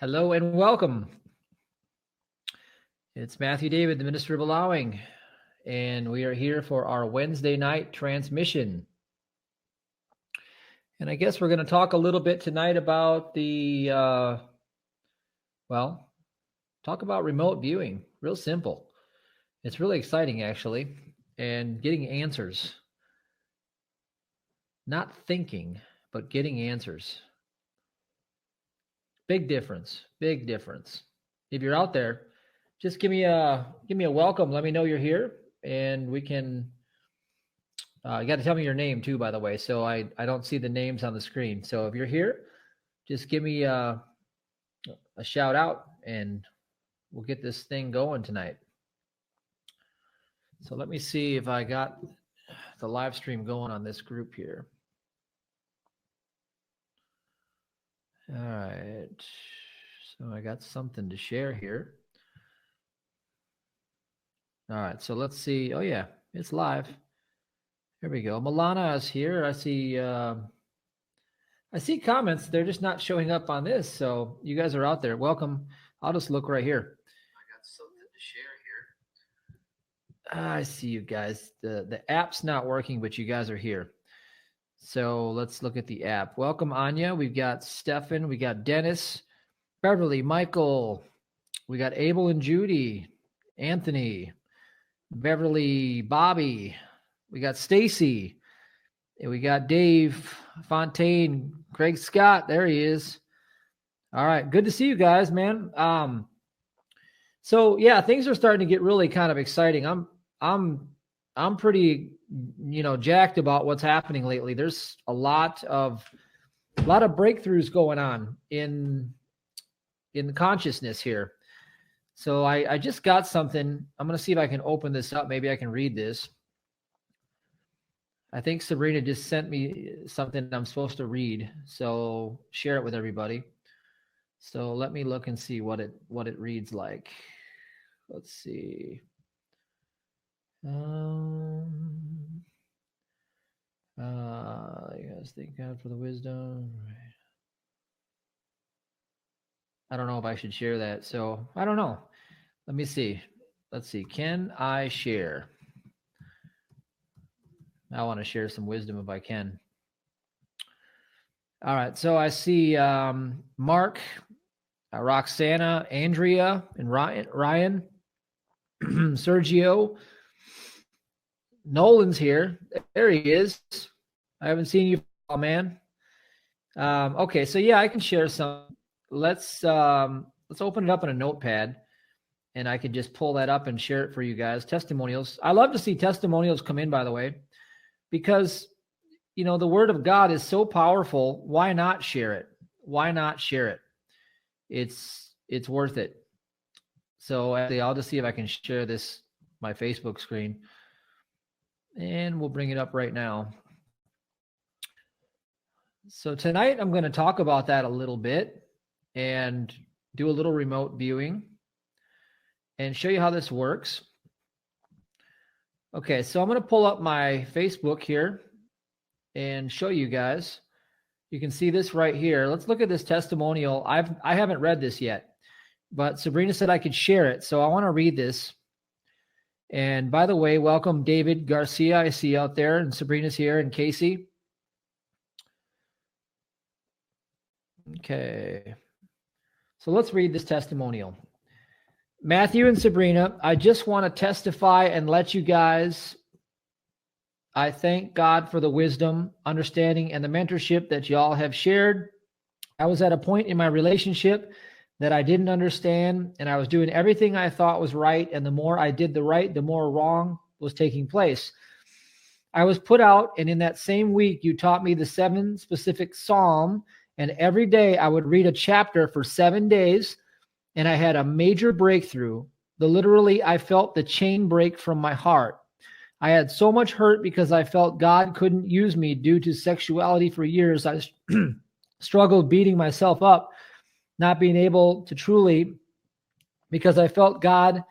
Hello and welcome. It's Matthew David, the Minister of Allowing, and we are here for our Wednesday night transmission. And I guess we're going to talk a little bit tonight about talk about remote viewing. Real simple. It's really exciting, actually, and getting answers. Not thinking, but getting answers. Big difference. Big difference. If you're out there, just give me a welcome. Let me know you're here, and we can. You got to tell me your name too, by the way, so I don't see the names on the screen. So if you're here, just give me a shout out, and we'll get this thing going tonight. So let me see if I got the live stream going on this group here. All right. So I got something to share here. All right. So let's see. Oh, yeah. It's live. Here we go. Milana is here. I see comments. They're just not showing up on this. So you guys are out there. Welcome. I'll just look right here. I got something to share here. I see you guys. The app's not working, but you guys are here. So let's look at the app. Welcome, Anya. We've got Stefan. We got Dennis, Beverly, Michael. We got Abel and Judy, Anthony, Beverly, Bobby. We got Stacy. And we got Dave Fontaine, Craig Scott. There he is. All right. Good to see you guys, man. So yeah, things are starting to get really kind of exciting. I'm pretty, jacked about what's happening lately. There's a lot of breakthroughs going on in the consciousness here. So I just got something. I'm going to see if I can open this up. Maybe I can read this. I think Sabrina just sent me something I'm supposed to read. So share it with everybody. So let me look and see what it reads like. Let's see. You guys thank God for the wisdom. I don't know if I should share that. So I don't know. Let me see. Let's see. Can I share? I want to share some wisdom if I can. All right. So I see Mark, Roxana, Andrea, and Ryan, Sergio. Nolan's here. There he is. I haven't seen you, man. Okay, so yeah, I can share some. Let's open it up in a notepad, and I can just pull that up and share it for you guys. Testimonials. I love to see testimonials come in, by the way, because the Word of God is so powerful. Why not share it? Why not share it? It's worth it. So actually, I'll just see if I can share this my Facebook screen. And we'll bring it up right now. So tonight I'm going to talk about that a little bit and do a little remote viewing and show you how this works. Okay, so I'm going to pull up my Facebook here and show you guys. You can see this right here. Let's look at this testimonial. I haven't read this yet, but Sabrina said I could share it. So I want to read this. And by the way, welcome David Garcia. I see you out there, and Sabrina's here, and Casey. Okay. So let's read this testimonial. Matthew and Sabrina, I just want to testify and let you guys, I thank God for the wisdom, understanding, and the mentorship that y'all have shared. I was at a point in my relationship that I didn't understand, and I was doing everything I thought was right, and the more I did the right, the more wrong was taking place. I was put out, and in that same week, you taught me the 7 specific Psalm, and every day I would read a chapter for 7 days, and I had a major breakthrough. Literally, I felt the chain break from my heart. I had so much hurt because I felt God couldn't use me due to sexuality for years. I struggled beating myself up, not being able to truly, because I felt God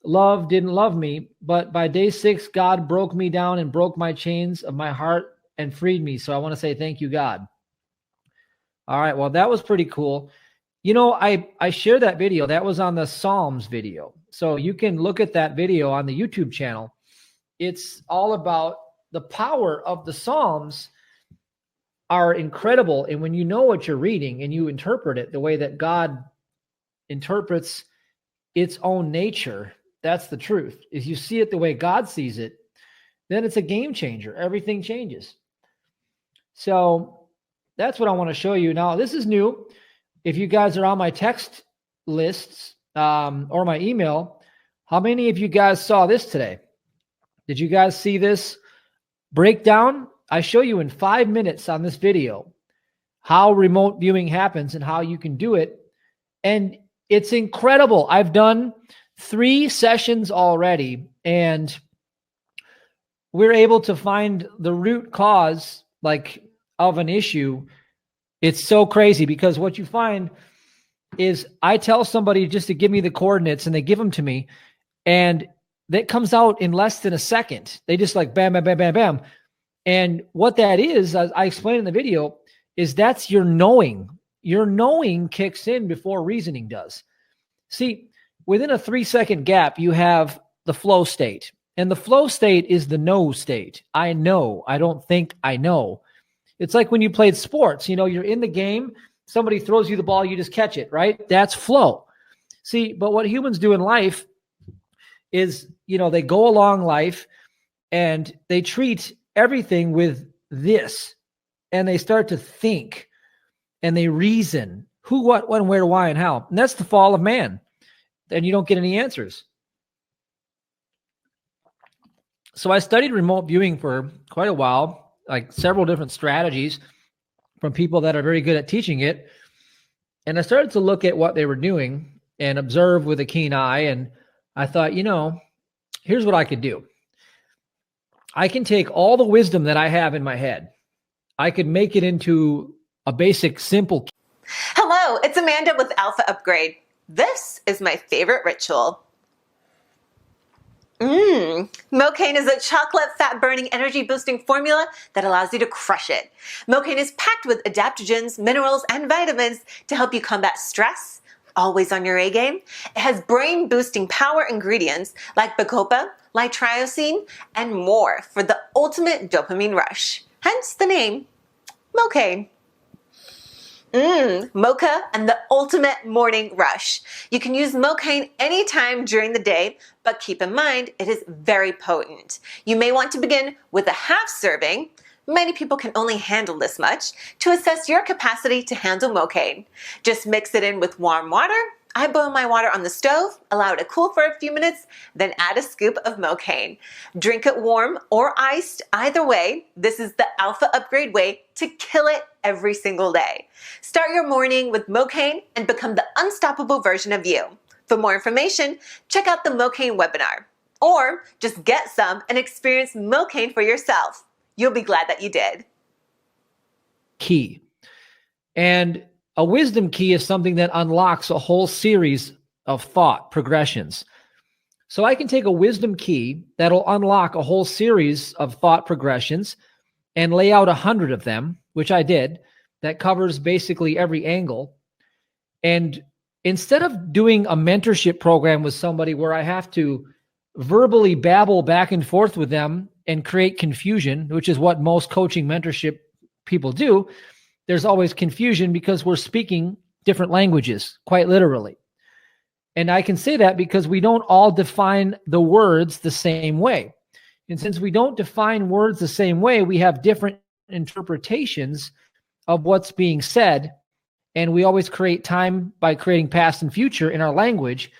didn't love me. But by day 6, God broke me down and broke my chains of my heart and freed me. So I want to say thank you, God. All right. Well, that was pretty cool. You know, I shared that video. That was on the Psalms video. So you can look at that video on the YouTube channel. It's all about the power of the Psalms are incredible. And when you know what you're reading and you interpret it the way that God interprets its own nature, that's the truth. If you see it the way God sees it, then it's a game changer. Everything changes. So that's what I want to show you. Now, this is new. If you guys are on my text lists or my email, how many of you guys saw this today? Did you guys see this breakdown? I show you in 5 minutes on this video how remote viewing happens and how you can do it. And it's incredible. I've done 3 sessions already, and we're able to find the root cause of an issue. It's so crazy because what you find is I tell somebody just to give me the coordinates and they give them to me, and that comes out in less than a second. They just bam, bam, bam, bam, bam. And what that is, as I explained in the video, is that's your knowing. Your knowing kicks in before reasoning does. See, within a 3-second gap, you have the flow state. And the flow state is the know state. I know. I don't think I know. It's like when you played sports. You know, you're in the game. Somebody throws you the ball. You just catch it, right? That's flow. See, but what humans do in life is, they go along life and they treat everything with this. And they start to think and they reason who, what, when, where, why, and how. And that's the fall of man. And you don't get any answers. So I studied remote viewing for quite a while, several different strategies from people that are very good at teaching it. And I started to look at what they were doing and observe with a keen eye. And I thought, here's what I could do. I can take all the wisdom that I have in my head. I could make it into a basic, simple. Hello, it's Amanda with Alpha Upgrade. This is my favorite ritual. Mocaine is a chocolate fat-burning energy-boosting formula that allows you to crush it. Mocaine is packed with adaptogens, minerals, and vitamins to help you combat stress, always on your A game. It has brain-boosting power ingredients like bacopa, L-triosine, and more for the ultimate dopamine rush. Hence the name, Mocaine. Mocha and the ultimate morning rush. You can use Mocaine anytime during the day, but keep in mind it is very potent. You may want to begin with a half serving. Many people can only handle this much. To assess your capacity to handle Mocaine, just mix it in with warm water. I boil my water on the stove, allow it to cool for a few minutes, then add a scoop of Mocaine. Drink it warm or iced, either way. This is the Alpha Upgrade way to kill it every single day. Start your morning with Mocaine and become the unstoppable version of you. For more information, check out the Mocaine webinar. Or just get some and experience Mocaine for yourself. You'll be glad that you did. Key. And a wisdom key is something that unlocks a whole series of thought progressions. So I can take a wisdom key that'll unlock a whole series of thought progressions and lay out 100 of them, which I did. That covers basically every angle. And instead of doing a mentorship program with somebody where I have to verbally babble back and forth with them and create confusion, which is what most coaching mentorship people do, there's always confusion because we're speaking different languages, quite literally. And I can say that because we don't all define the words the same way. And since we don't define words the same way, we have different interpretations of what's being said. And we always create time by creating past and future in our language.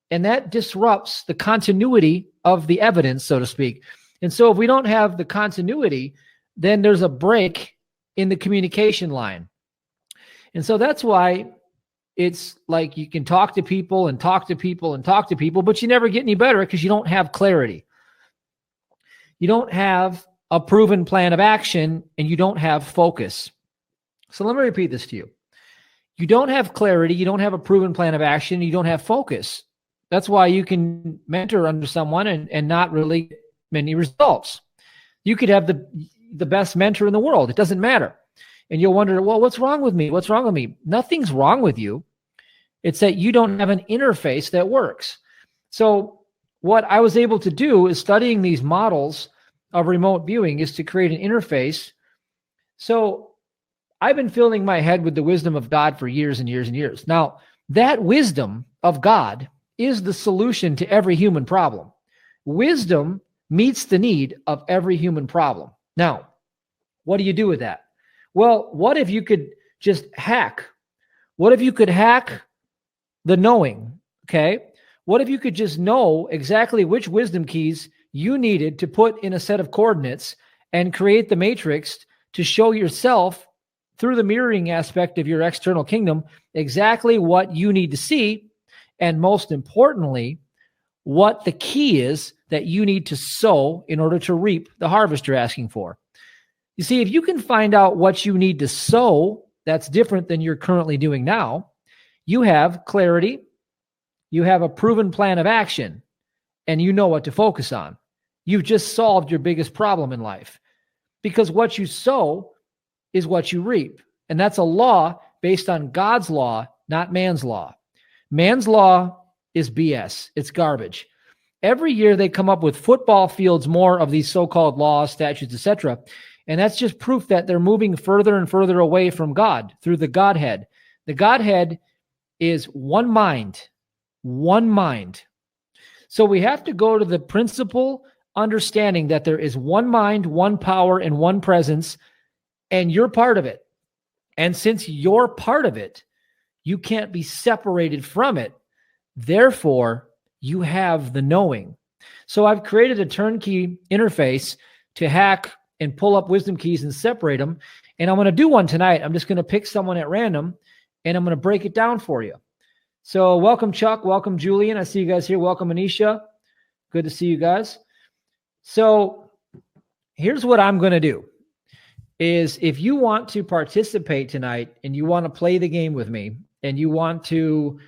And that disrupts the continuity of the evidence, so to speak. And so if we don't have the continuity, then there's a break in the communication line. And so that's why it's like you can talk to people and talk to people and talk to people, but you never get any better because you don't have clarity. You don't have a proven plan of action and you don't have focus. So let me repeat this to you. You don't have clarity, you don't have a proven plan of action, you don't have focus. That's why you can mentor under someone and not really get many results. You could have the best mentor in the world. It doesn't matter. And you'll wonder, well, what's wrong with me? What's wrong with me? Nothing's wrong with you. It's that you don't have an interface that works. So what I was able to do is studying these models of remote viewing is to create an interface. So I've been filling my head with the wisdom of God for years and years and years. Now, that wisdom of God is the solution to every human problem. Wisdom meets the need of every human problem. Now, what do you do with that? Well, what if you could just hack? What if you could hack the knowing? Okay. What if you could just know exactly which wisdom keys you needed to put in a set of coordinates and create the matrix to show yourself through the mirroring aspect of your external kingdom exactly what you need to see, and most importantly, what the key is that you need to sow in order to reap the harvest you're asking for. You see, if you can find out what you need to sow that's different than you're currently doing now, you have clarity, you have a proven plan of action, and you know what to focus on. You've just solved your biggest problem in life, because what you sow is what you reap. And that's a law based on God's law, not man's law. Man's law is BS. It's garbage. Every year they come up with football fields more of these so-called laws, statutes, etc. And that's just proof that they're moving further and further away from God through the Godhead. The Godhead is one mind, one mind. So we have to go to the principle understanding that there is one mind, one power, and one presence, and you're part of it. And since you're part of it, you can't be separated from it. Therefore, you have the knowing. So I've created a turnkey interface to hack and pull up wisdom keys and separate them. And I'm going to do one tonight. I'm just going to pick someone at random, and I'm going to break it down for you. So welcome, Chuck. Welcome, Julian. I see you guys here. Welcome, Anisha. Good to see you guys. So here's what I'm going to do. Is if you want to participate tonight and you want to play the game with me and you want to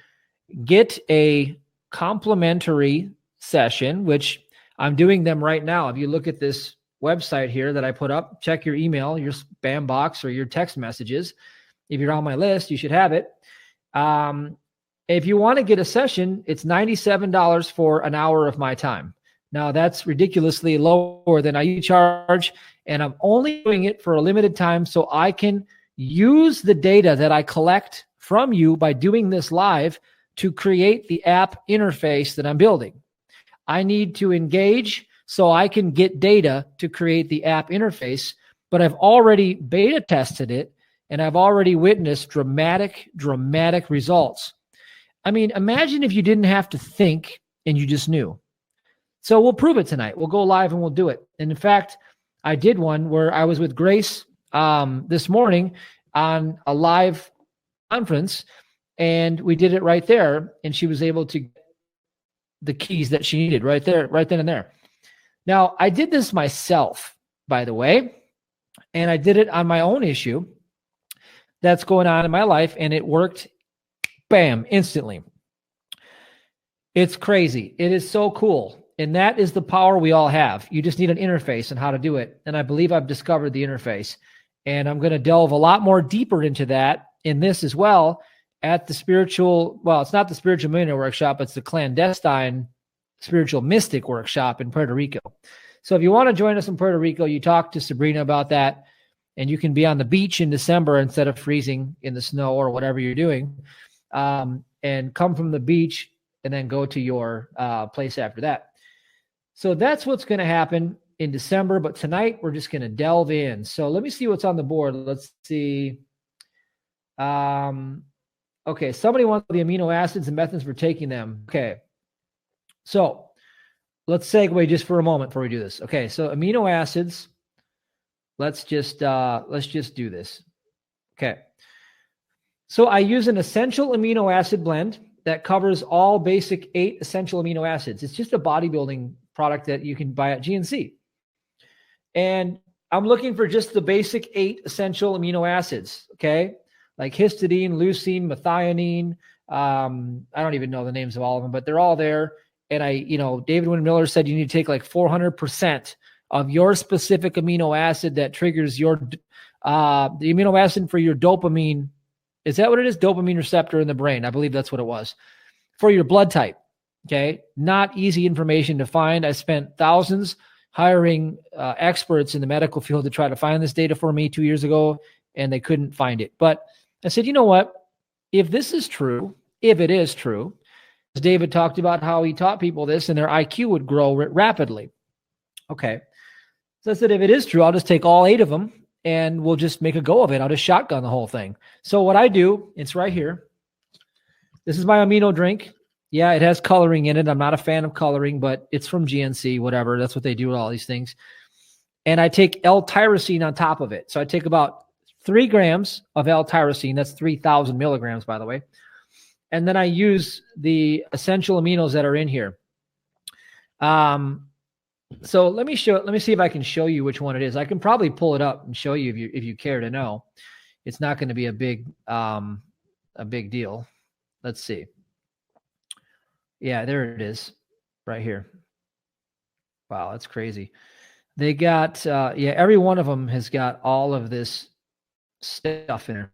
get a complimentary session, which I'm doing them right now. If you look at this website here that I put up, check your email, your spam box, or your text messages. If you're on my list, you should have it. If you want to get a session, it's $97 for an hour of my time. Now, that's ridiculously lower than I charge, and I'm only doing it for a limited time so I can use the data that I collect from you by doing this live to create the app interface that I'm building. I need to engage so I can get data to create the app interface, but I've already beta tested it, and I've already witnessed dramatic results. I mean, imagine if you didn't have to think and you just knew. So we'll prove it tonight. We'll go live and we'll do it. And in fact, I did one where I was with Grace this morning on a live conference, and we did it right there. And she was able to get the keys that she needed right there, right then and there. Now, I did this myself, by the way, and I did it on my own issue that's going on in my life, and it worked, bam, instantly. It's crazy. It is so cool. And that is the power we all have. You just need an interface and how to do it. And I believe I've discovered the interface. And I'm going to delve a lot more deeper into that in this as well at the spiritual, well, it's not the Spiritual Millionaire Workshop, it's the clandestine Spiritual Mystic Workshop in Puerto Rico. So if you want to join us in Puerto Rico, you talk to Sabrina about that, and you can be on the beach in December instead of freezing in the snow or whatever you're doing, and come from the beach and then go to your place after that. So that's what's going to happen in December, but tonight we're just going to delve in. So let me see what's on the board. Let's see. Okay, somebody wants the amino acids and methods for taking them. Okay, so let's segue just for a moment before we do this. Okay, so amino acids. Let's just do this. Okay, so I use an essential amino acid blend that covers all basic 8 essential amino acids. It's just a bodybuilding product that you can buy at GNC. And I'm looking for just the basic 8 essential amino acids, okay? Like histidine, leucine, methionine. I don't even know the names of all of them, but they're all there. And David Wynn Miller said you need to take like 400% of your specific amino acid that triggers your, the amino acid for your dopamine Is that what it is? Dopamine receptor in the brain. I believe that's what it was. For your blood type. Okay. Not easy information to find. I spent thousands hiring experts in the medical field to try to find this data for me 2 years ago, and they couldn't find it. But I said, you know what? If this is true, if it is true, as David talked about how he taught people this and their IQ would grow rapidly. Okay. So I said, if it is true, I'll just take all 8 of them and we'll just make a go of it. I'll just shotgun the whole thing. So what I do, it's right here. This is my amino drink. Yeah, it has coloring in it. I'm not a fan of coloring, but it's from GNC, whatever. That's what they do with all these things. And I take L-tyrosine on top of it. So I take about 3 grams of L-tyrosine. That's 3,000 milligrams, by the way. And then I use the essential aminos that are in here. So let me see if I can show you which one it is. I can probably pull it up and show you if you care to know. It's not going to be a big deal. Let's see. Yeah, there it is right here. Wow, that's crazy. They got, every one of them has got all of this stuff in there.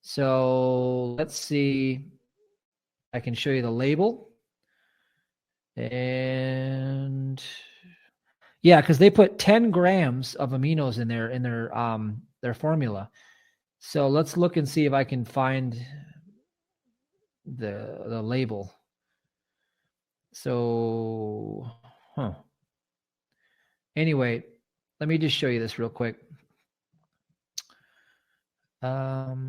So let's see. I can show you the label. And yeah, because they put 10 grams of aminos in their formula. So let's look and see if I can find the label. So, anyway, let me just show you this real quick. Bear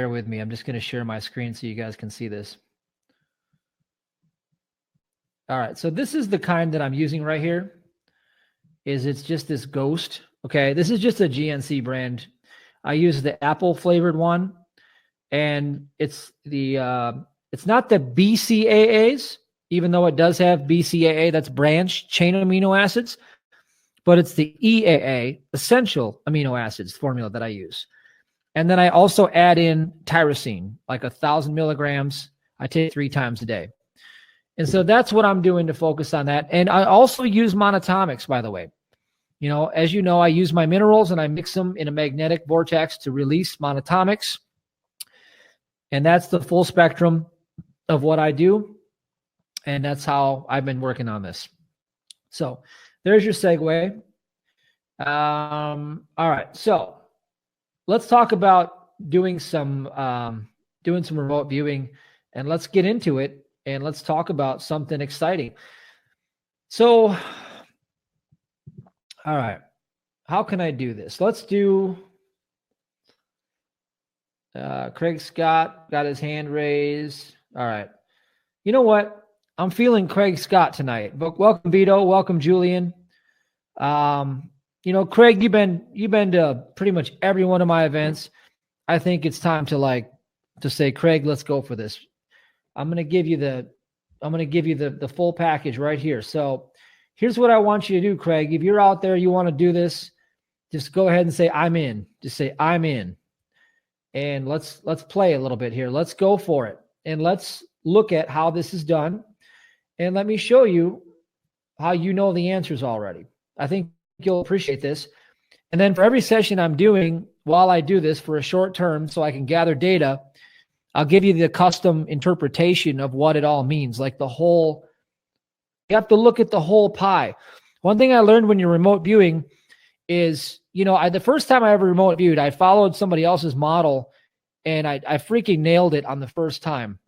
with me. I'm just going to share my screen so you guys can see this. All right. So this is the kind that I'm using right here. It's just this Ghost. Okay. This is just a GNC brand. I use the apple flavored one, and it's not the BCAAs, even though it does have BCAA, that's branched chain amino acids, but it's the EAA, essential amino acids formula that I use. And then I also add in tyrosine, like 1,000 milligrams. I take 3 times a day. And so that's what I'm doing to focus on that. And I also use monatomics, by the way. You know, as you know, I use my minerals and I mix them in a magnetic vortex to release monatomics. And that's the full spectrum of what I do. And that's how I've been working on this. So there's your segue. All right. So let's talk about doing some remote viewing, and let's get into it, and let's talk about something exciting. So, all right, how can I do this? Let's do, Craig Scott got his hand raised. All right. You know what? I'm feeling Craig Scott tonight. But welcome, Vito. Welcome, Julian. You know, Craig, you've been to pretty much every one of my events. I think it's time to say, Craig, let's go for this. I'm going to give you the full package right here. So here's what I want you to do, Craig. If you're out there, you want to do this, just go ahead and say, I'm in. Just say, I'm in. And let's play a little bit here. Let's go for it. And let's look at how this is done. And let me show you how you know the answers already. I think you'll appreciate this. And then for every session I'm doing, while I do this for a short term so I can gather data, I'll give you the custom interpretation of what it all means. Like you have to look at the whole pie. One thing I learned when you're remote viewing is, you know, the first time I ever remote viewed, I followed somebody else's model and I freaking nailed it on the first time.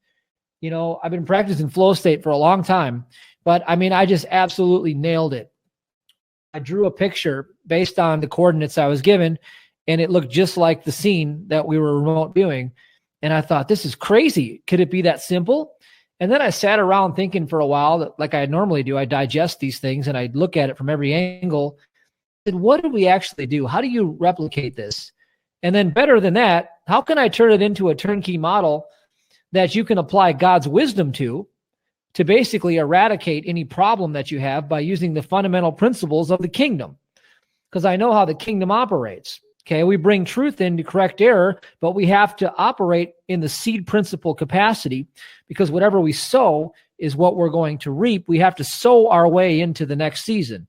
You know, I've been practicing flow state for a long time, but I mean, I just absolutely nailed it. I drew a picture based on the coordinates I was given, and it looked just like the scene that we were remote viewing. And I thought, this is crazy. Could it be that simple? And then I sat around thinking for a while, that, like I normally do, I digest these things and I look at it from every angle. And what did we actually do? How do you replicate this? And then better than that, how can I turn it into a turnkey model that you can apply God's wisdom to basically eradicate any problem that you have by using the fundamental principles of the kingdom? Because I know how the kingdom operates. Okay, we bring truth in to correct error, but we have to operate in the seed principle capacity, because whatever we sow is what we're going to reap. We have to sow our way into the next season.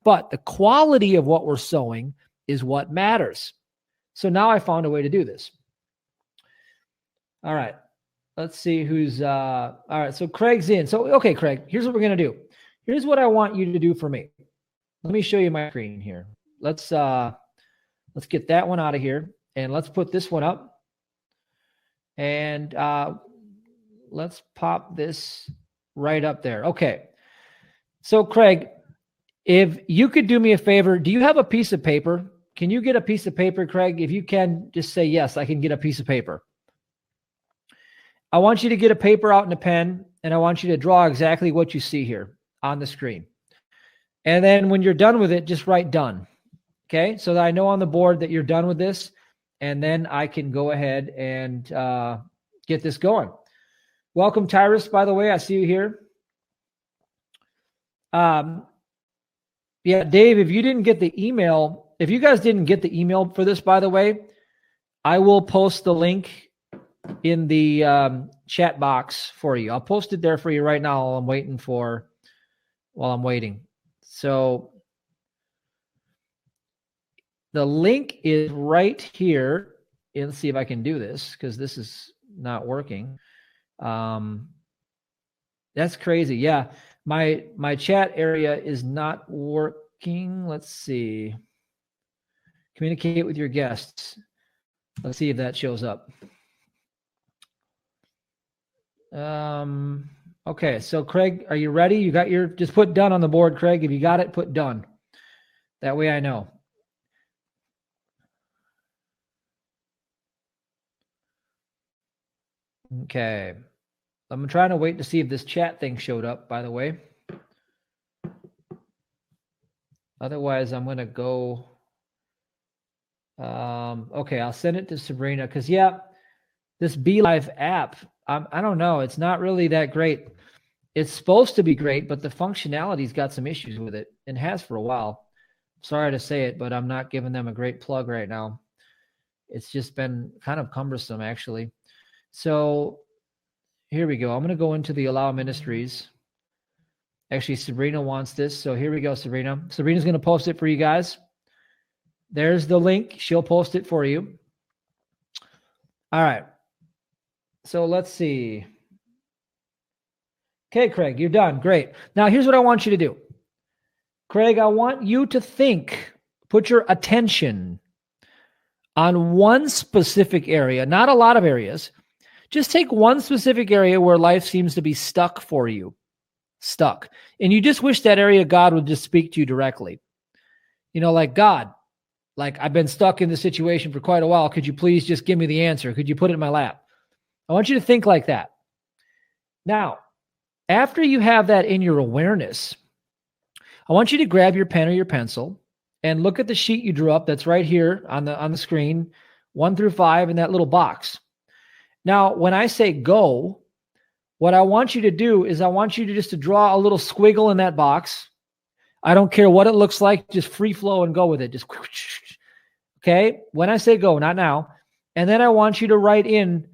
But the quality of what we're sowing is what matters. So now I found a way to do this. All right. Let's see who's all right. So Craig's in. So okay, Craig, here's what we're gonna do. Here's what I want you to do for me. Let me show you my screen here. Let's get that one out of here, and let's put this one up. And let's pop this right up there. Okay. So Craig, if you could do me a favor, do you have a piece of paper? Can you get a piece of paper, Craig? If you can, just say yes, I can get a piece of paper. I want you to get a paper out and a pen, and I want you to draw exactly what you see here on the screen. And then when you're done with it, just write done. Okay, so that I know on the board that you're done with this, and then I can go ahead and get this going. Welcome, Tyrus, by the way. I see you here. Yeah, Dave, if you didn't get the email, if you guys didn't get the email for this, by the way, I will post the link in the chat box for you. I'll post it there for you right now while I'm waiting. So the link is right here. Let's see if I can do this because this is not working. That's crazy. Yeah, my chat area is not working. Let's see. Communicate with your guests. Let's see if that shows up. Okay, so Craig, are you ready? You got your, just put done on the board, Craig. If you got it, put done. That way I know. Okay. I'm trying to wait to see if this chat thing showed up, by the way. Otherwise, I'm going to go. Okay, I'll send it to Sabrina because, yeah, this BeLive app, I don't know. It's not really that great. It's supposed to be great, but the functionality's got some issues with it and has for a while. Sorry to say it, but I'm not giving them a great plug right now. It's just been kind of cumbersome, actually. So here we go. I'm going to go into the Allow Ministries. Actually, Sabrina wants this. So here we go, Sabrina. Sabrina's going to post it for you guys. There's the link. She'll post it for you. All right. So let's see. Okay, Craig, you're done. Great. Now, here's what I want you to do. Craig, I want you to think, put your attention on one specific area, not a lot of areas. Just take one specific area where life seems to be stuck for you. Stuck. And you just wish that area God would just speak to you directly. You know, like, God, like, I've been stuck in this situation for quite a while. Could you please just give me the answer? Could you put it in my lap? I want you to think like that. Now, after you have that in your awareness, I want you to grab your pen or your pencil and look at the sheet you drew up that's right here on the screen, 1 through 5 in that little box. Now, when I say go, what I want you to do is I want you to just to draw a little squiggle in that box. I don't care what it looks like, just free flow and go with it. Just okay. When I say go, not now. And then I want you to write in,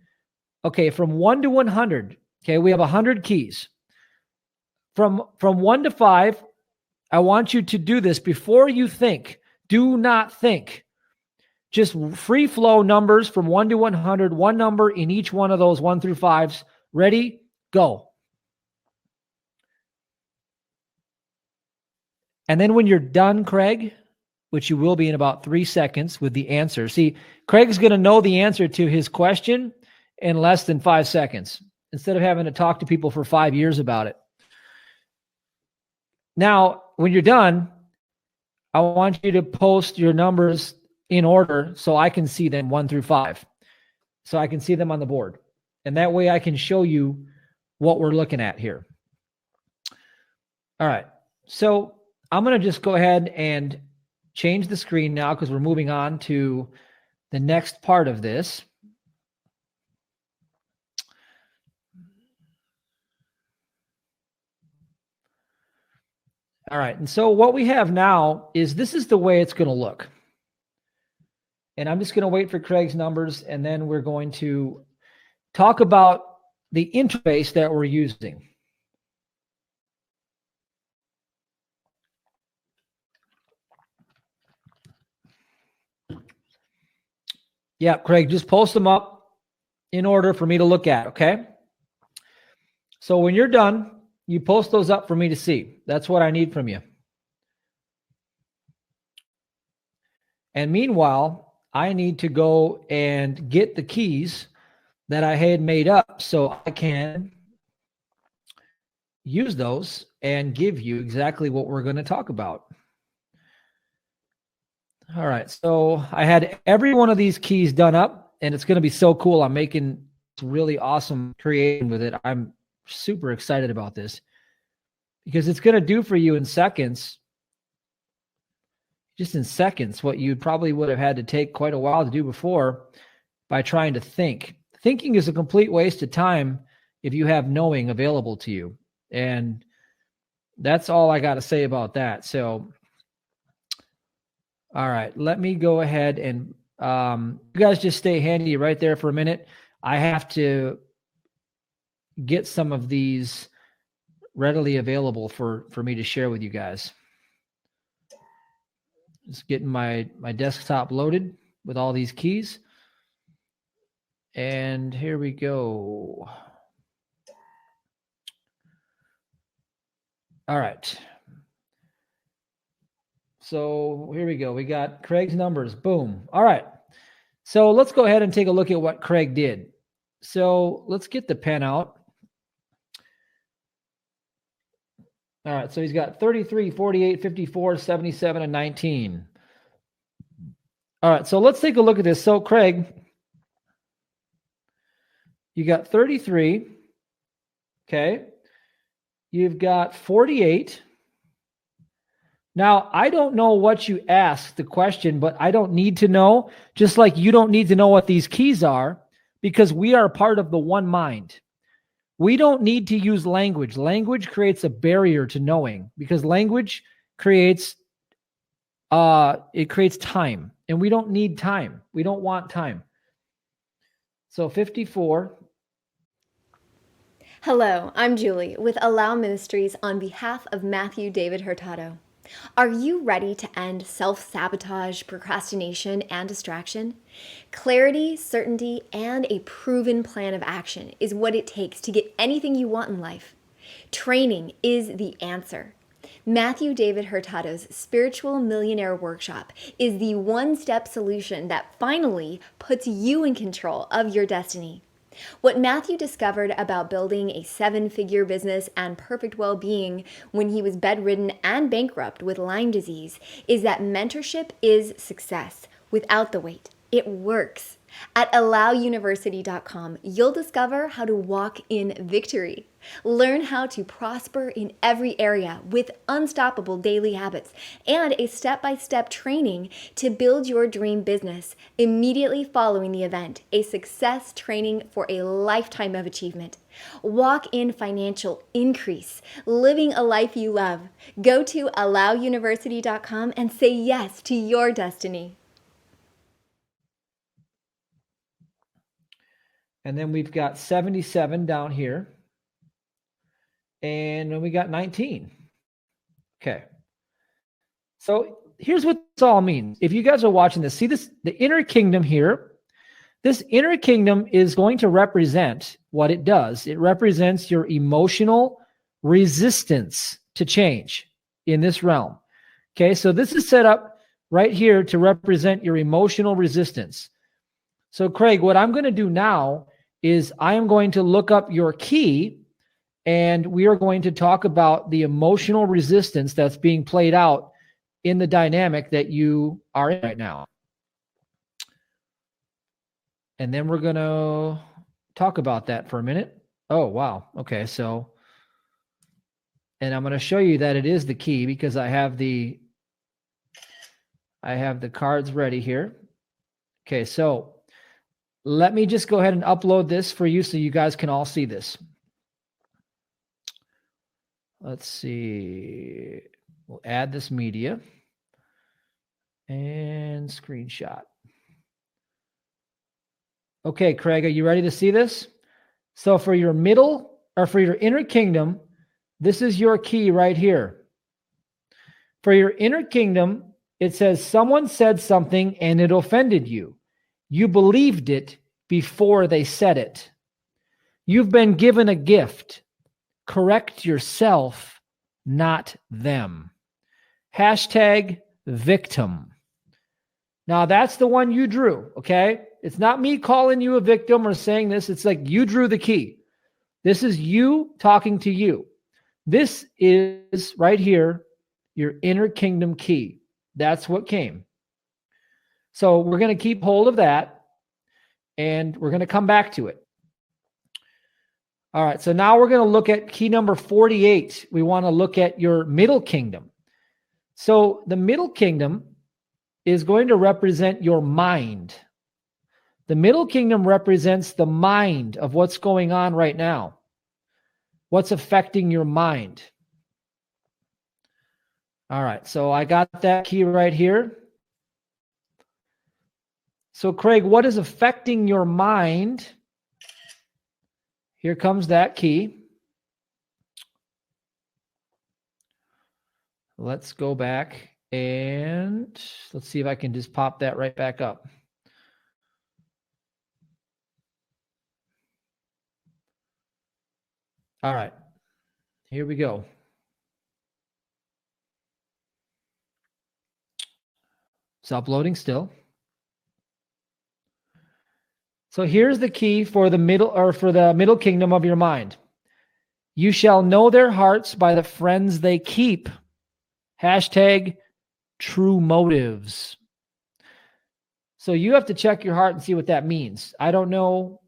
okay, from 1 to 100. Okay, we have 100 keys. From 1 to 5, I want you to do this before you think. Do not think. Just free flow numbers from 1 to 100, one number in each one of those 1 through 5s. Ready? Go. And then when you're done, Craig, which you will be in about 3 seconds with the answer. See, Craig's going to know the answer to his question in less than 5 seconds instead of having to talk to people for 5 years about it. Now, when you're done, I want you to post your numbers in order so I can see them 1 through 5. So I can see them on the board. And that way I can show you what we're looking at here. All right. So I'm going to just go ahead and change the screen now because we're moving on to the next part of this. All right. And so what we have now is this is the way it's going to look. And I'm just going to wait for Craig's numbers, and then we're going to talk about the interface that we're using. Yeah, Craig, just post them up in order for me to look at, okay? So when you're done, you post those up for me to see. That's what I need from you. And meanwhile, I need to go and get the keys that I had made up so I can use those and give you exactly what we're going to talk about. All right. So I had every one of these keys done up, and it's going to be so cool. I'm making really awesome creating with it. I'm super excited about this because it's going to do for you in seconds, just in seconds, what you probably would have had to take quite a while to do before by trying to think. Thinking is a complete waste of time if you have knowing available to you. And that's all I got to say about that. So, all right, let me go ahead and you guys just stay handy right there for a minute. I have to get some of these readily available for me to share with you guys. Just getting my desktop loaded with all these keys. And here we go. All right. So here we go. We got Craig's numbers. Boom. All right. So let's go ahead and take a look at what Craig did. So let's get the pen out. All right. So he's got 33, 48, 54, 77, and 19. All right. So let's take a look at this. So Craig, you got 33. Okay. You've got 48. Now, I don't know what you asked the question, but I don't need to know, just like you don't need to know what these keys are, because we are part of the one mind. We don't need to use language. Language creates a barrier to knowing because language creates time, and we don't need time. We don't want time. So 54. Hello, I'm Julie with Allow Ministries on behalf of Matthew David Hurtado. Are you ready to end self-sabotage, procrastination, and distraction? Clarity, certainty, and a proven plan of action is what it takes to get anything you want in life. Training is the answer. Matthew David Hurtado's Spiritual Millionaire Workshop is the one-step solution that finally puts you in control of your destiny. What Matthew discovered about building a 7-figure business and perfect well-being when he was bedridden and bankrupt with Lyme disease is that mentorship is success without the wait. It works. At allowuniversity.com, you'll discover how to walk in victory. Learn how to prosper in every area with unstoppable daily habits and a step-by-step training to build your dream business immediately following the event, a success training for a lifetime of achievement. Walk in financial increase, living a life you love. Go to allowuniversity.com and say yes to your destiny. And then we've got 77 down here. And then we got 19. Okay. So here's what this all means. If you guys are watching this, see this, the inner kingdom here. This inner kingdom is going to represent what it does. It represents your emotional resistance to change in this realm. Okay. So this is set up right here to represent your emotional resistance. So Craig, what I'm going to do now is I am going to look up your key, and we are going to talk about the emotional resistance that's being played out in the dynamic that you are in right now. And then we're going to talk about that for a minute. Oh, wow. Okay. So, and I'm going to show you that it is the key because I have the cards ready here. Okay. So let me just go ahead and upload this for you so you guys can all see this. Let's see. We'll add this media and screenshot. Okay, Craig, are you ready to see this? So for your middle or for your inner kingdom, this is your key right here. For your inner kingdom, it says someone said something and it offended you. You believed it before they said it. You've been given a gift. Correct yourself, not them. Hashtag victim. Now, that's the one you drew, okay? It's not me calling you a victim or saying this. It's like you drew the key. This is you talking to you. This is right here, your inner kingdom key. That's what came. So we're going to keep hold of that, and we're going to come back to it. All right, so now we're going to look at key number 48. We want to look at your middle kingdom. So the middle kingdom is going to represent your mind. The middle kingdom represents the mind of what's going on right now. What's affecting your mind. All right, so I got that key right here. So Craig, what is affecting your mind? Here comes that key. Let's go back and let's see if I can just pop that right back up. All right, here we go. It's uploading still. So here's the key for the middle kingdom of your mind. You shall know their hearts by the friends they keep. Hashtag true motives. So you have to check your heart and see what that means. I don't know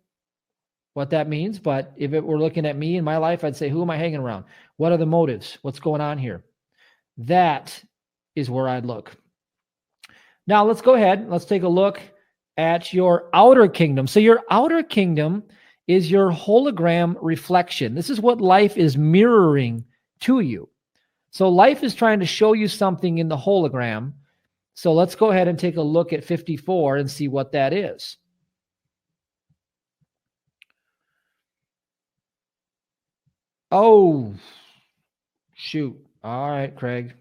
what that means, but if it were looking at me in my life, I'd say, who am I hanging around? What are the motives? What's going on here? That is where I'd look. Now let's go ahead. Let's take a look at your outer kingdom. So your outer kingdom is your hologram reflection. This is what life is mirroring to you. So life is trying to show you something in the hologram. So let's go ahead and take a look at 54 and see what that is. Oh, shoot. All right, Craig.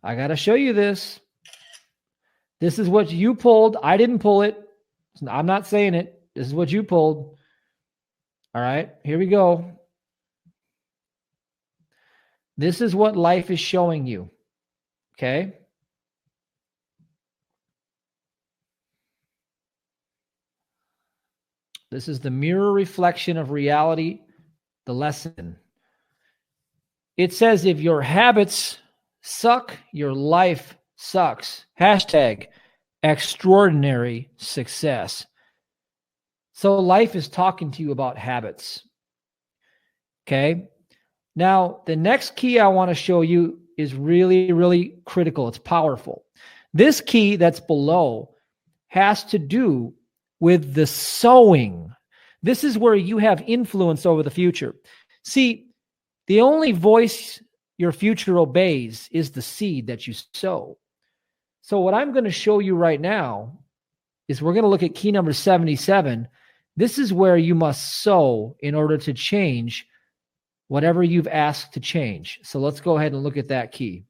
I got to show you this. This is what you pulled. I didn't pull it. I'm not saying it. This is what you pulled. All right, here we go. This is what life is showing you. Okay? This is the mirror reflection of reality, the lesson. It says if your habits suck, your life sucks. Hashtag extraordinary success. So life is talking to you about habits. Okay? Now, the next key I want to show you is really, really critical. It's powerful. This key that's below has to do with the sowing. This is where you have influence over the future. See, the only voice your future obeys is the seed that you sow. So what I'm going to show you right now is we're going to look at key number 77. This is where you must sow in order to change whatever you've asked to change. So let's go ahead and look at that key.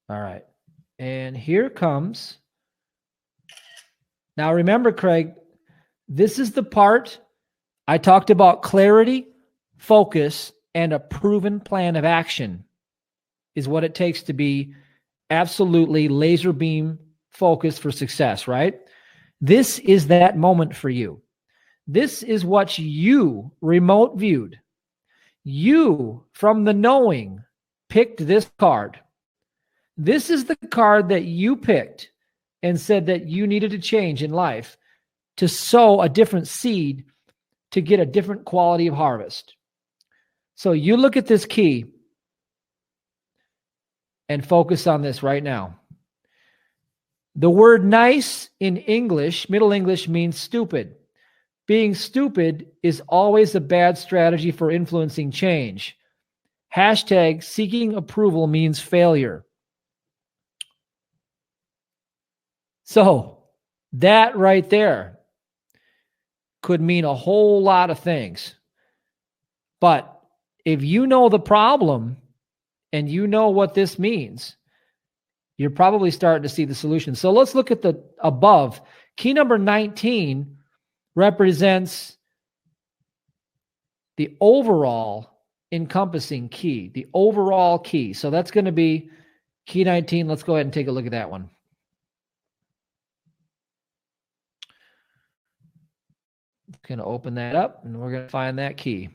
All right. And here comes. Now remember, Craig, this is the part I talked about: clarity, focus, and a proven plan of action is what it takes to be absolutely laser beam focused for success, right? This is that moment for you. This is what you remote viewed. You, from the knowing, picked this card. This is the card that you picked and said that you needed to change in life to sow a different seed to get a different quality of harvest. So you look at this key and focus on this right now. The word nice in English, Middle English, means stupid. Being stupid is always a bad strategy for influencing change. Hashtag seeking approval means failure. So that right there could mean a whole lot of things. But if you know the problem and you know what this means, you're probably starting to see the solution. So let's look at the above. Key number 19 represents the overall encompassing key, the overall key. So that's going to be key 19. Let's go ahead and take a look at that one. Going to open that up and we're going to find that key.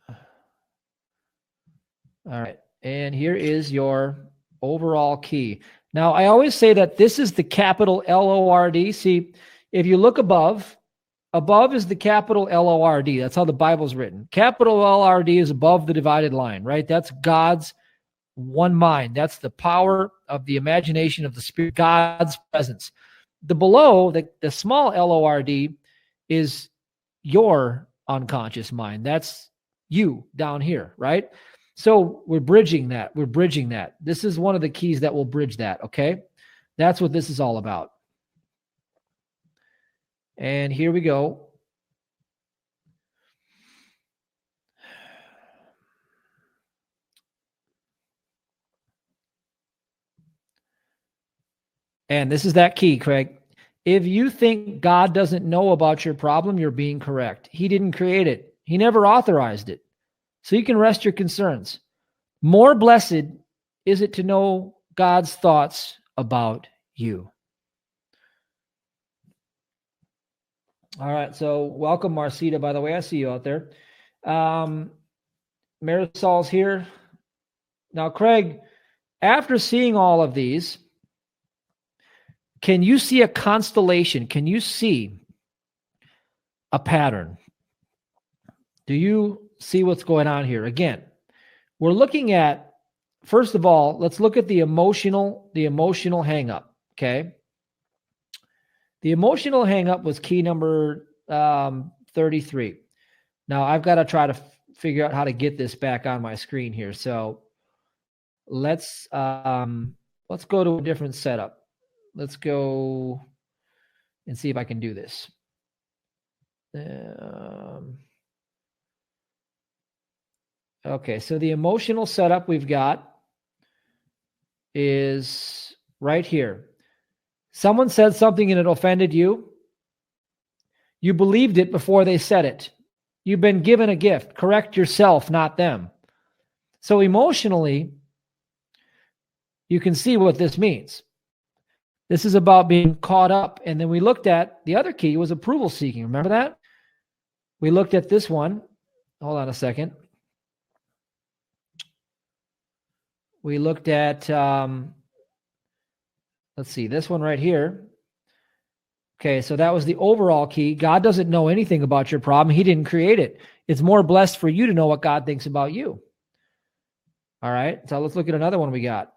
All right. And here is your overall key. Now, I always say that this is the capital L-O-R-D. See, if you look above is the capital L-O-R-D. That's how the Bible's written. Capital L-R-D is above the divided line, right? That's God's one mind. That's the power of the imagination of the Spirit, God's presence. The below, the small L-O-R-D, is your unconscious mind. That's you down here, right? So we're bridging that. We're bridging that. This is one of the keys that will bridge that, okay? That's what this is all about. And here we go. And this is that key, Craig. If you think God doesn't know about your problem, you're being correct. He didn't create it. He never authorized it. So you can rest your concerns. More blessed is it to know God's thoughts about you. All right. So welcome, Marcita, by the way. I see you out there. Marisol's here. Now, Craig, after seeing all of these, can you see a constellation? Can you see a pattern? Do you see what's going on here? Again, we're looking at, first of all, let's look at the emotional hang-up, okay? The emotional hang-up was key number 33. Now, I've got to try to figure out how to get this back on my screen here. So let's go to a different setup. Let's go and see if I can do this. Okay, so the emotional setup we've got is right here. Someone said something and it offended you. You believed it before they said it. You've been given a gift. Correct yourself, not them. So emotionally, you can see what this means. This is about being caught up. And then we looked at the other key was approval seeking. Remember that? We looked at this one. Hold on a second. We looked at, let's see, this one right here. Okay, so that was the overall key. God doesn't know anything about your problem. He didn't create it. It's more blessed for you to know what God thinks about you. All right, so let's look at another one we got.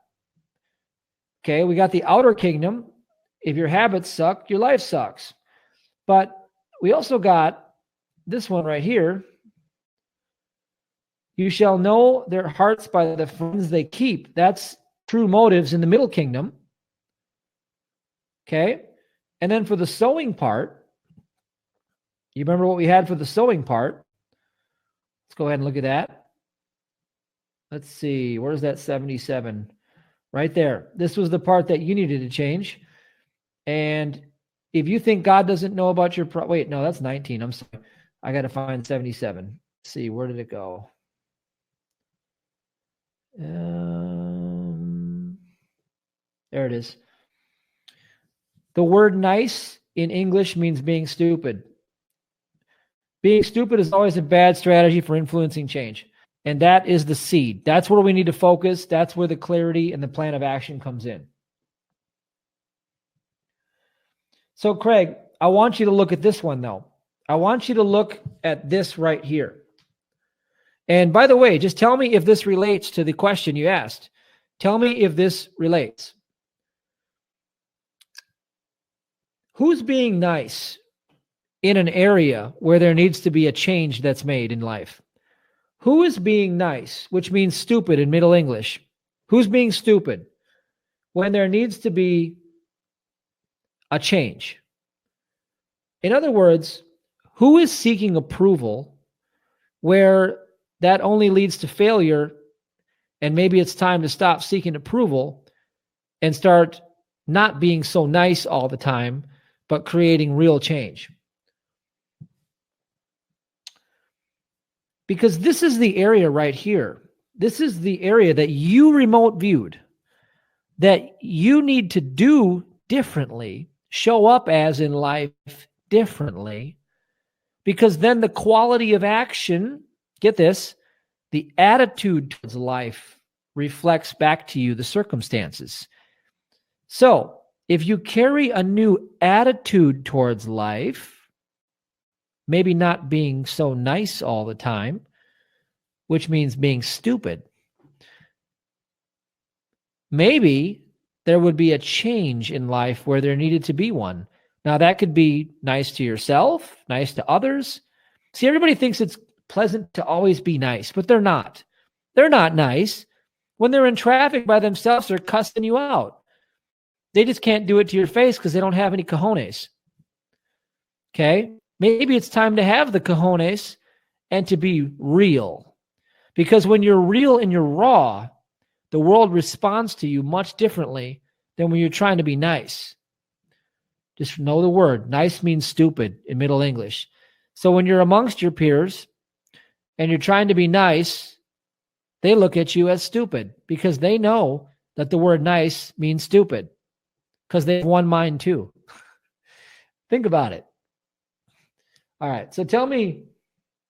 Okay, we got the outer kingdom. If your habits suck, your life sucks. But we also got this one right here. You shall know their hearts by the friends they keep. That's true motives in the middle kingdom. Okay. And then for the sowing part, you remember what we had for the sowing part? Let's go ahead and look at that. Let's see. Where's that 77? Right there. This was the part that you needed to change. And if you think God doesn't know about your wait, no, that's 19. I'm sorry. I got to find 77. Let's see, where did it go? There it is. The word nice in English means being stupid. Being stupid is always a bad strategy for influencing change. And that is the seed. That's where we need to focus. That's where the clarity and the plan of action comes in. So, Craig, I want you to look at this one, though. I want you to look at this right here. And by the way, just tell me if this relates to the question you asked. Tell me if this relates. Who's being nice in an area where there needs to be a change that's made in life? Who is being nice, which means stupid in Middle English? Who's being stupid when there needs to be a change? In other words, Who is seeking approval where that only leads to failure, and maybe it's time to stop seeking approval and start not being so nice all the time, but creating real change? Because this is the area right here. This is the area that you remote viewed, that you need to do differently, show up as in life differently, because then the quality of action, get this, the attitude towards life reflects back to you the circumstances. So if you carry a new attitude towards life, maybe not being so nice all the time, which means being stupid, maybe there would be a change in life where there needed to be one. Now, that could be nice to yourself, nice to others. See, everybody thinks it's pleasant to always be nice, but they're not. They're not nice. When they're in traffic by themselves, they're cussing you out. They just can't do it to your face because they don't have any cojones. Okay? Maybe it's time to have the cojones and to be real. Because when you're real and you're raw, the world responds to you much differently than when you're trying to be nice. Just know the word. Nice means stupid in Middle English. So when you're amongst your peers and you're trying to be nice, they look at you as stupid because they know that the word nice means stupid because they have one mind too. Think about it. All right. So tell me,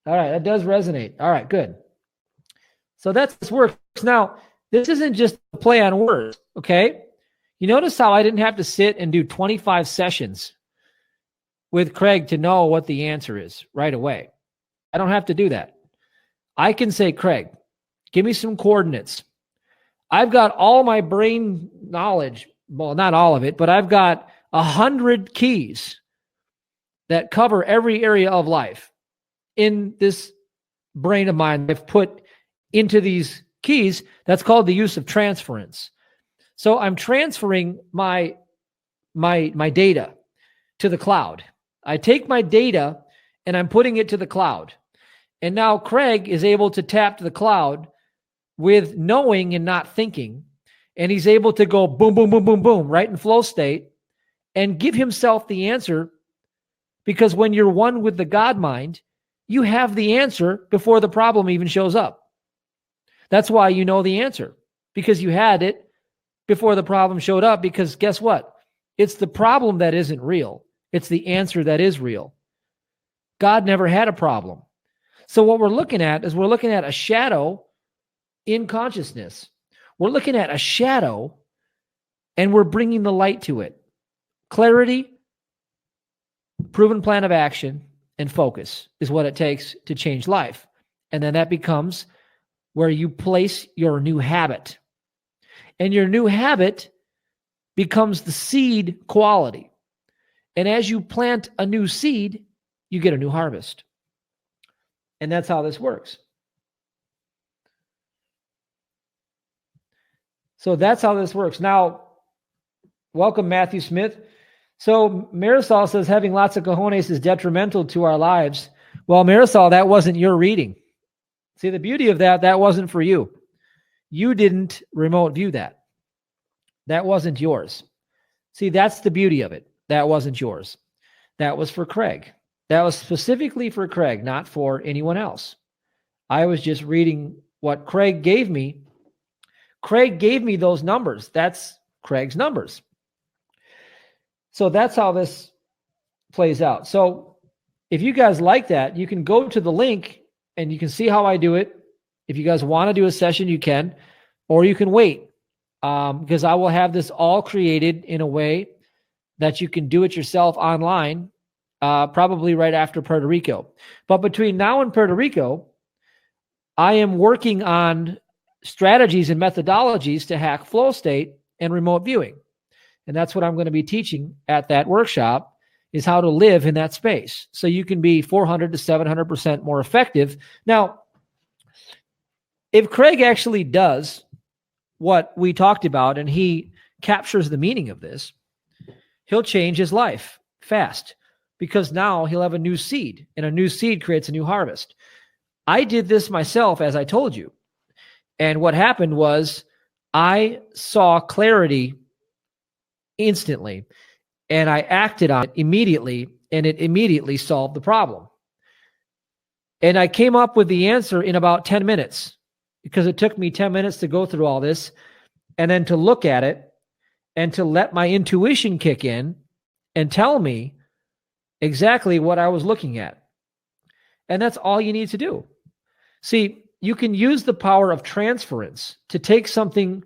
all right, that does resonate. All right, good. So that's this works. Now, this isn't just a play on words, okay? You notice how I didn't have to sit and do 25 sessions with Craig to know what the answer is right away. I don't have to do that. I can say, Craig, give me some coordinates. I've got all my brain knowledge, well, not all of it, but I've got 100 keys that cover every area of life in this brain of mine. I've put into these keys. That's called the use of transference. So I'm transferring my data to the cloud. I take my data and I'm putting it to the cloud. And now Craig is able to tap to the cloud with knowing and not thinking. And he's able to go boom, boom, boom, boom, boom, right in flow state and give himself the answer. Because when you're one with the God mind, you have the answer before the problem even shows up. That's why you know the answer, because you had it before the problem showed up. Because guess what? It's the problem that isn't real. It's the answer that is real. God never had a problem. So what we're looking at is we're looking at a shadow in consciousness. We're looking at a shadow and we're bringing the light to it. Clarity, proven plan of action, and focus is what it takes to change life. And then that becomes where you place your new habit. And your new habit becomes the seed quality. And as you plant a new seed, you get a new harvest. And that's how this works. So that's how this works. Now, welcome, Matthew Smith. So Marisol says having lots of cojones is detrimental to our lives. Well, Marisol, that wasn't your reading. See, the beauty of that wasn't for you. You didn't remote view that. That wasn't yours. See, that's the beauty of it. That wasn't yours. That was for Craig. That was specifically for Craig, not for anyone else. I was just reading what Craig gave me. Craig gave me those numbers. That's Craig's numbers. So that's how this plays out. So if you guys like that, you can go to the link and you can see how I do it. If you guys want to do a session, you can, or you can wait because I will have this all created in a way that you can do it yourself online, probably right after Puerto Rico. But between now and Puerto Rico, I am working on strategies and methodologies to hack flow state and remote viewing. And that's what I'm going to be teaching at that workshop, is how to live in that space. So you can be 400 to 700% more effective. Now, if Craig actually does what we talked about and he captures the meaning of this, he'll change his life fast because now he'll have a new seed, and a new seed creates a new harvest. I did this myself, as I told you. And what happened was I saw clarity instantly, and I acted on it immediately, and it immediately solved the problem. And I came up with the answer in about 10 minutes, because it took me 10 minutes to go through all this and then to look at it and to let my intuition kick in and tell me exactly what I was looking at. And that's all you need to do. See, you can use the power of transference to take something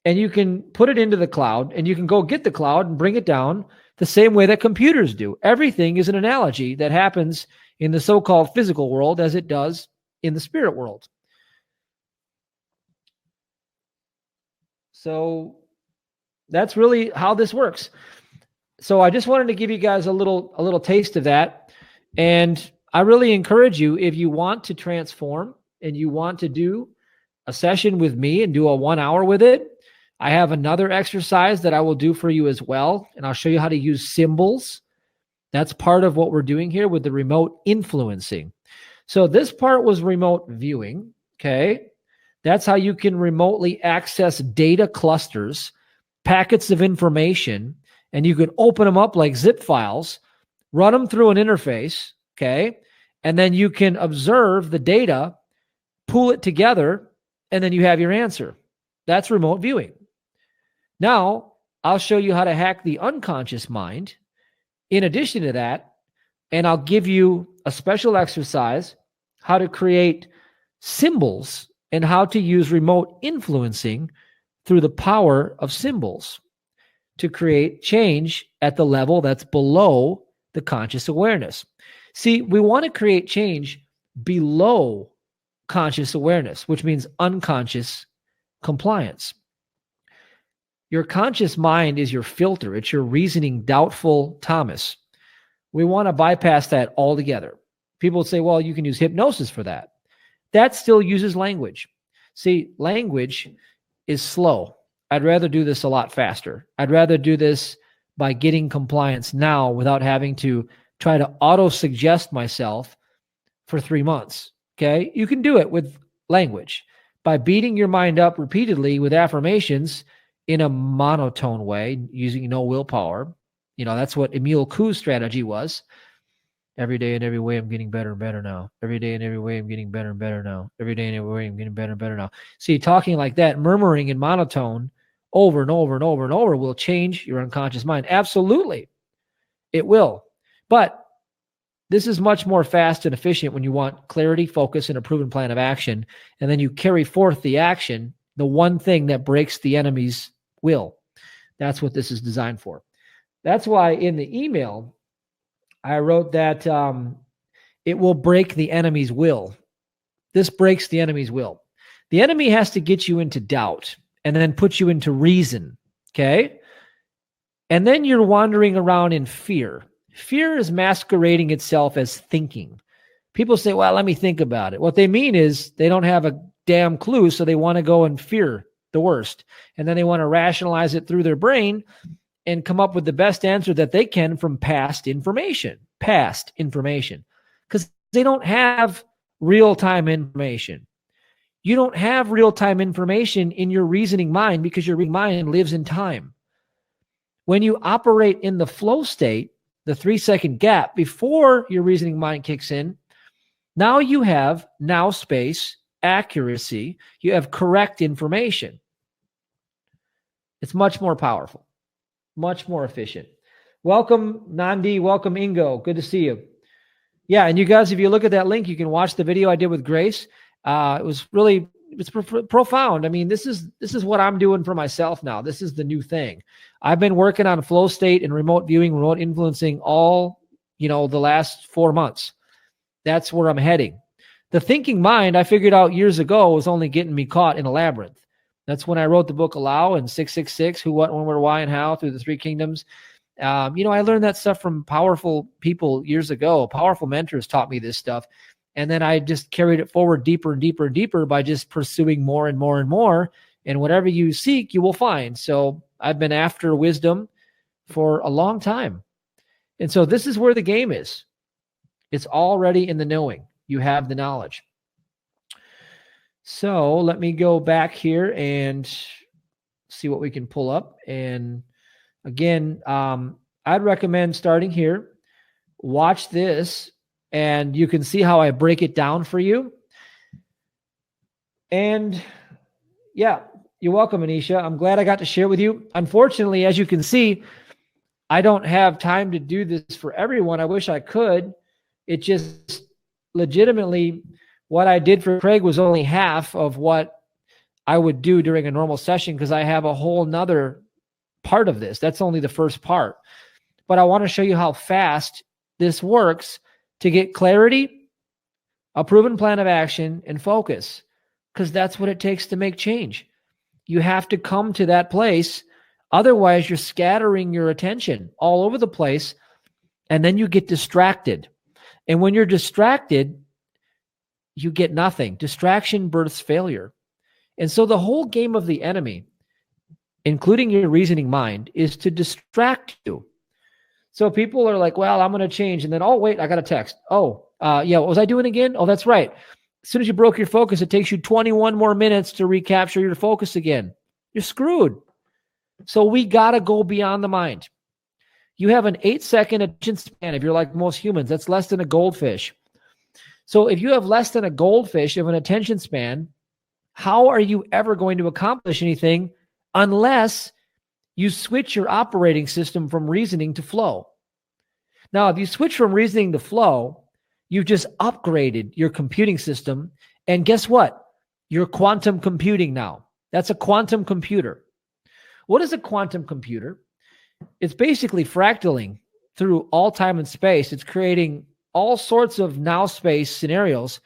and you can put it into the cloud, and you can go get the cloud and bring it down the same way that computers do. Everything is an analogy that happens in the so-called physical world as it does in the spirit world. So that's really how this works. So I just wanted to give you guys a little taste of that. And I really encourage you, if you want to transform and you want to do a session with me and do a 1 hour with it, I have another exercise that I will do for you as well. And I'll show you how to use symbols. That's part of what we're doing here with the remote influencing. So this part was remote viewing. Okay. That's how you can remotely access data clusters, packets of information, and you can open them up like zip files, run them through an interface. Okay. And then you can observe the data, pull it together, and then you have your answer. That's remote viewing. Now, I'll show you how to hack the unconscious mind in addition to that, and I'll give you a special exercise, how to create symbols and how to use remote influencing through the power of symbols to create change at the level that's below the conscious awareness. See, we want to create change below conscious awareness, which means unconscious compliance. Your conscious mind is your filter. It's your reasoning, doubtful Thomas. We want to bypass that altogether. People say, well, you can use hypnosis for that. That still uses language. See, language is slow. I'd rather do this a lot faster. I'd rather do this by getting compliance now without having to try to auto-suggest myself for 3 months. Okay? You can do it with language by beating your mind up repeatedly with affirmations in a monotone way, using no willpower. You know, that's what Emile Cou's strategy was. Every day and every way, I'm getting better and better now. Every day and every way, I'm getting better and better now. Every day and every way, I'm getting better and better now. See, talking like that, murmuring in monotone over and over and over and over will change your unconscious mind. Absolutely. It will. But this is much more fast and efficient when you want clarity, focus, and a proven plan of action. And then you carry forth the action, the one thing that breaks the enemy's will. That's what this is designed for. That's why in the email, I wrote that it will break the enemy's will. This breaks the enemy's will. The enemy has to get you into doubt and then put you into reason, okay? And then you're wandering around in fear. Fear is masquerading itself as thinking. People say, well, let me think about it. What they mean is they don't have a damn clue, so they want to go and fear the worst. And then they want to rationalize it through their brain and come up with the best answer that they can from past information, because they don't have real-time information. You don't have real-time information in your reasoning mind because your mind lives in time. When you operate in the flow state, the 3-second gap before your reasoning mind kicks in, now you have now space, accuracy, you have correct information. It's much more powerful, much more efficient. Welcome, Nandi. Welcome, Ingo. Good to see you. Yeah, and you guys, if you look at that link, you can watch the video I did with Grace. It was profound. I mean, this is what I'm doing for myself now. This is the new thing. I've been working on flow state and remote viewing, remote influencing all, the last 4 months. That's where I'm heading. The thinking mind, I figured out years ago, was only getting me caught in a labyrinth. That's when I wrote the book Allow and 666, Who, What, When, Where, Why, and How through the 3 kingdoms. I learned that stuff from powerful people years ago. Powerful mentors taught me this stuff. And then I just carried it forward deeper and deeper and deeper by just pursuing more and more and more. And whatever you seek, you will find. So I've been after wisdom for a long time. And so this is where the game is. It's already in the knowing. You have the knowledge. So let me go back here and see what we can pull up. And again, I'd recommend starting here. Watch this, and you can see how I break it down for you. And yeah, you're welcome, Anisha. I'm glad I got to share with you. Unfortunately, as you can see, I don't have time to do this for everyone. I wish I could. It just legitimately, what I did for Craig was only half of what I would do during a normal session, because I have a whole nother part of this. That's only the first part. But I want to show you how fast this works to get clarity, a proven plan of action, and focus, because that's what it takes to make change. You have to come to that place. Otherwise, you're scattering your attention all over the place, and then you get distracted. And when you're distracted, you get nothing. Distraction births failure. And so the whole game of the enemy, including your reasoning mind, is to distract you. So people are like, well, I'm going to change. And then, oh, wait, I got a text. Oh, yeah, what was I doing again? Oh, that's right. As soon as you broke your focus, it takes you 21 more minutes to recapture your focus again. You're screwed. So we got to go beyond the mind. You have an 8-second attention span. If you're like most humans, that's less than a goldfish. So if you have less than a goldfish of an attention span, how are you ever going to accomplish anything unless you switch your operating system from reasoning to flow? Now, if you switch from reasoning to flow, you've just upgraded your computing system. And guess what? You're quantum computing now. That's a quantum computer. What is a quantum computer? It's basically fractaling through all time and space. It's creating all sorts of now space scenarios,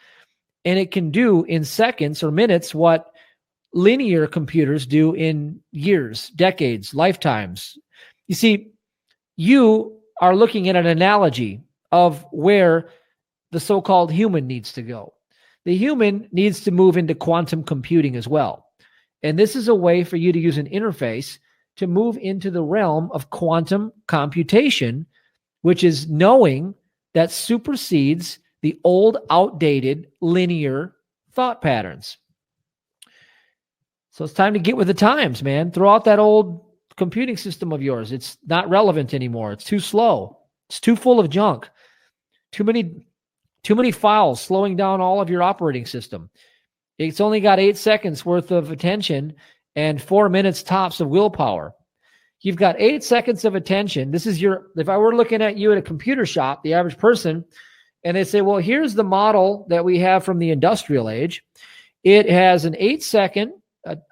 and it can do in seconds or minutes what linear computers do in years, decades, lifetimes. You see, you are looking at an analogy of where the so-called human needs to go. The human needs to move into quantum computing as well. And this is a way for you to use an interface to move into the realm of quantum computation, which is knowing that supersedes the old, outdated, linear thought patterns. So it's time to get with the times, man. Throw out that old computing system of yours. It's not relevant anymore. It's too slow. It's too full of junk. Too many files slowing down all of your operating system. It's only got 8 seconds worth of attention and 4 minutes tops of willpower. You've got 8 seconds of attention. This is if I were looking at you at a computer shop, the average person, and they say, well, here's the model that we have from the industrial age. It has an 8-second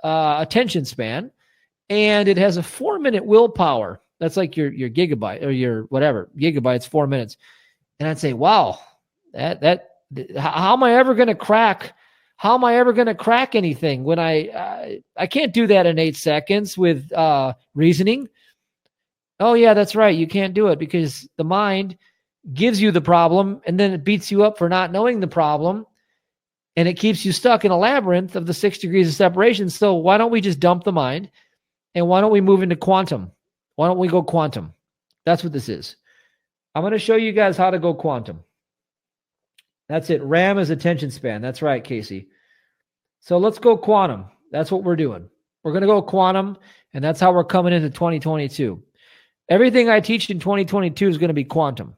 attention span, and it has a 4-minute willpower. That's like your gigabyte or your whatever, gigabytes, 4 minutes. And I'd say, wow, how am I ever going to crack? How am I ever going to crack anything when I can't do that in 8 seconds with reasoning? Oh yeah, that's right. You can't do it because the mind gives you the problem and then it beats you up for not knowing the problem, and it keeps you stuck in a labyrinth of the 6 degrees of separation. So why don't we just dump the mind, and why don't we move into quantum? Why don't we go quantum? That's what this is. I'm going to show you guys how to go quantum. That's it. RAM is attention span. That's right, Casey. So let's go quantum. That's what we're doing. We're going to go quantum, and that's how we're coming into 2022. Everything I teach in 2022 is going to be quantum.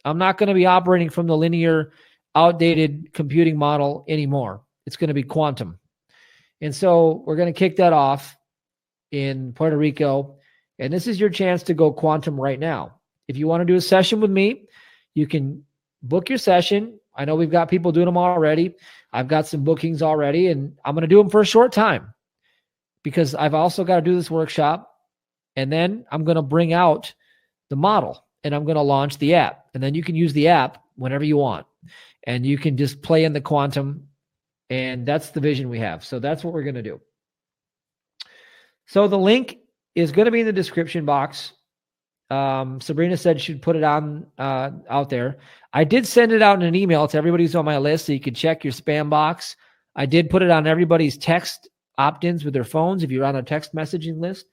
I'm not going to be operating from the linear, outdated computing model anymore. It's going to be quantum. And so we're going to kick that off in Puerto Rico. And this is your chance to go quantum right now. If you want to do a session with me, you can book your session. I know we've got people doing them already. I've got some bookings already, and I'm going to do them for a short time because I've also got to do this workshop. And then I'm going to bring out the model, and I'm going to launch the app. And then you can use the app whenever you want. And you can just play in the quantum. And that's the vision we have. So that's what we're going to do. So the link is going to be in the description box. Sabrina said she'd put it on out there. I did send it out in an email to everybody who's on my list so you could check your spam box. I did put it on everybody's text opt-ins with their phones if you're on a text messaging list.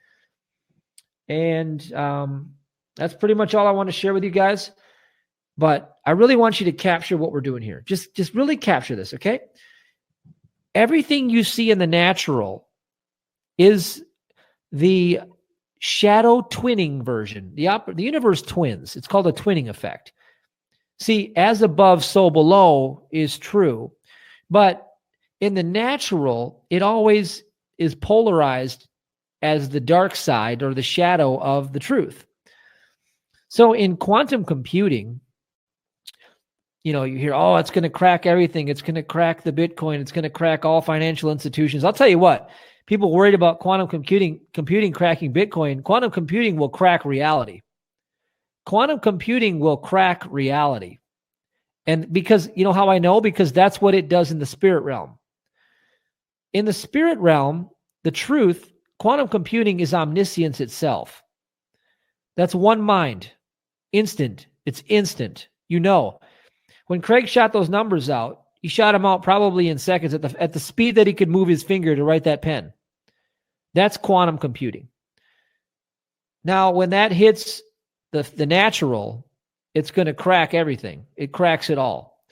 And That's pretty much all I want to share with you guys. But I really want you to capture what we're doing here. Just really capture this, okay? Everything you see in the natural is the shadow twinning version. The universe twins. It's called a twinning effect. See, as above, so below is true. But in the natural, it always is polarized as the dark side or the shadow of the truth. So in quantum computing, you hear, oh, it's going to crack everything. It's going to crack the Bitcoin. It's going to crack all financial institutions. I'll tell you what, people worried about quantum computing cracking Bitcoin. Quantum computing will crack reality. Quantum computing will crack reality. And because, you know how I know? Because that's what it does in the spirit realm. In the spirit realm, the truth, quantum computing is omniscience itself. That's one mind. Instant. It's instant. When Craig shot those numbers out, he shot them out probably in seconds at the speed that he could move his finger to write that pen. That's quantum computing. Now, when that hits the natural, it's going to crack everything. It cracks it all.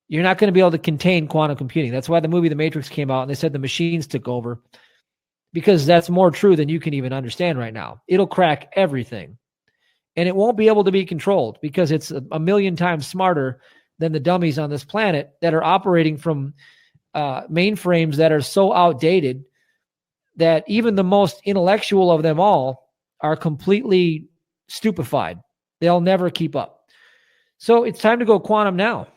You're not going to be able to contain quantum computing. That's why the movie The Matrix came out and they said the machines took over, because that's more true than you can even understand right now. It'll crack everything. And it won't be able to be controlled because it's a million times smarter than the dummies on this planet that are operating from mainframes that are so outdated that even the most intellectual of them all are completely stupefied. They'll never keep up. So it's time to go quantum now.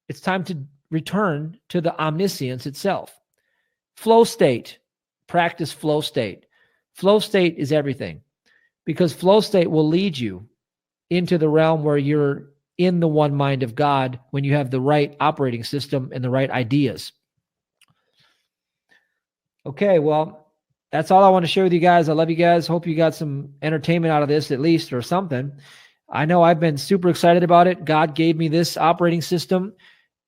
It's time to return to the omniscience itself. Flow state. Practice flow state. Flow state is everything, because flow state will lead you into the realm where you're in the one mind of God when you have the right operating system and the right ideas. Okay, well, that's all I want to share with you guys. I love you guys. Hope you got some entertainment out of this at least, or something. I know I've been super excited about it. God gave me this operating system,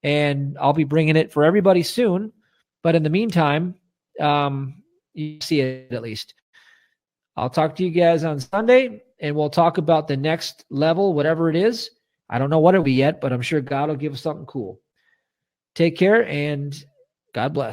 and I'll be bringing it for everybody soon. But in the meantime, you see it at least. I'll talk to you guys on Sunday, and we'll talk about the next level, whatever it is. I don't know what it'll be yet, but I'm sure God will give us something cool. Take care, and God bless.